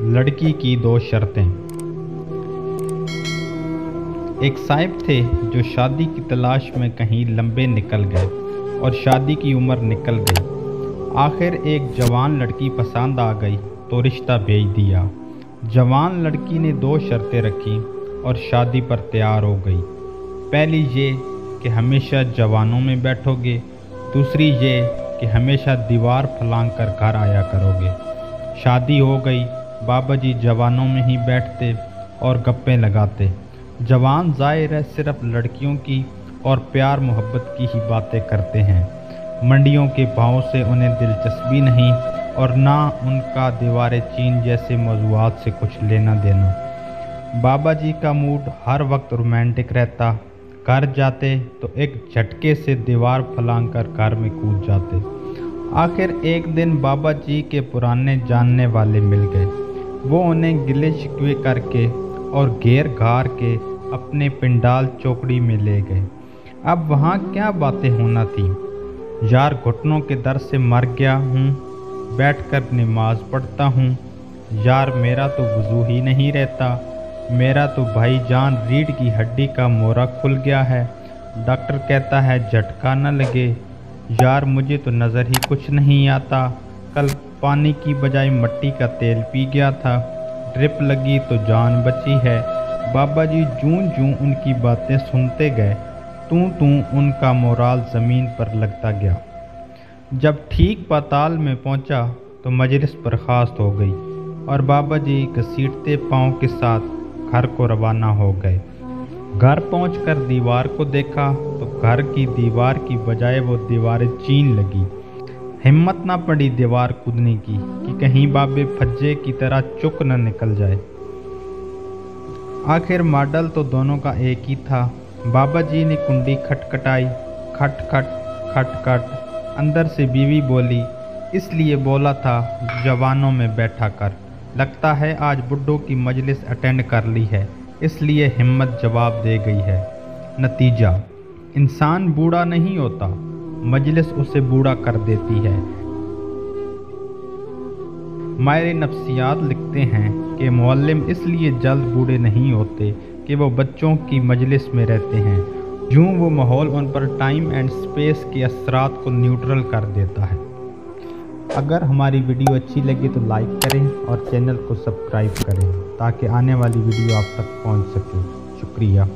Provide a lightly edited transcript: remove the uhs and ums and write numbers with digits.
लड़की की 2 शर्तें। एक साहिब थे जो शादी की तलाश में कहीं लंबे निकल गए और शादी की उम्र निकल गई। आखिर एक जवान लड़की पसंद आ गई तो रिश्ता भेज दिया। जवान लड़की ने 2 शर्तें रखी और शादी पर तैयार हो गई। पहली ये कि हमेशा जवानों में बैठोगे, दूसरी ये कि हमेशा दीवार फलांग कर घर आया करोगे। शादी हो गई। बाबा जी जवानों में ही बैठते और गप्पें लगाते। जवान ज़ाहिर है सिर्फ लड़कियों की और प्यार मोहब्बत की ही बातें करते हैं। मंडियों के भाव से उन्हें दिलचस्पी नहीं और ना उनका दीवारें चीन जैसे मौज़ूआत से कुछ लेना देना। बाबा जी का मूड हर वक्त रोमांटिक रहता। घर जाते तो एक झटके से दीवार फलांग कर घर में कूद जाते। आखिर एक दिन बाबा जी के पुराने जानने वाले मिल गए। वो उन्हें गिले शिकवे करके और घेर घार के अपने पिंडाल चौकड़ी में ले गए। अब वहाँ क्या बातें होना थी। यार घुटनों के दर्द से मर गया हूँ, बैठकर नमाज पढ़ता हूँ। यार मेरा तो वज़ू ही नहीं रहता। मेरा तो भाईजान रीढ़ की हड्डी का मोरा खुल गया है। डॉक्टर कहता है झटका न लगे। यार मुझे तो नज़र ही कुछ नहीं आता। कल पानी की बजाय मिट्टी का तेल पी गया था। ड्रिप लगी तो जान बची है। बाबा जी जूं जूं उनकी बातें सुनते गए तूं उनका मोराल ज़मीन पर लगता गया। जब ठीक पाताल में पहुंचा तो मजलिस बर्खास्त हो गई और बाबा जी घसीटते पाँव के साथ घर को रवाना हो गए। घर पहुंचकर दीवार को देखा तो घर की दीवार की बजाय वो दीवारें चीन लगी। हिम्मत ना पड़ी दीवार कूदने की कि कहीं बाबे फज्जे की तरह चुक न निकल जाए। आखिर मॉडल तो दोनों का एक ही था। बाबा जी ने कुंडी खटखटाई। खट खट खट खट। अंदर से बीवी बोली, इसलिए बोला था जवानों में बैठा कर। लगता है आज बुड्ढों की मजलिस अटेंड कर ली है, इसलिए हिम्मत जवाब दे गई है। नतीजा, इंसान बूढ़ा नहीं होता, मजलिस उसे बूढ़ा कर देती है। माहिर नफ्सियात लिखते हैं कि मुअल्लिम इसलिए जल्द बूढ़े नहीं होते कि वो बच्चों की मजलिस में रहते हैं। यूँ वो माहौल उन पर टाइम एंड स्पेस के असरात को न्यूट्रल कर देता है। अगर हमारी वीडियो अच्छी लगे तो लाइक करें और चैनल को सब्सक्राइब करें ताकि आने वाली वीडियो आप तक पहुंच सके। शुक्रिया।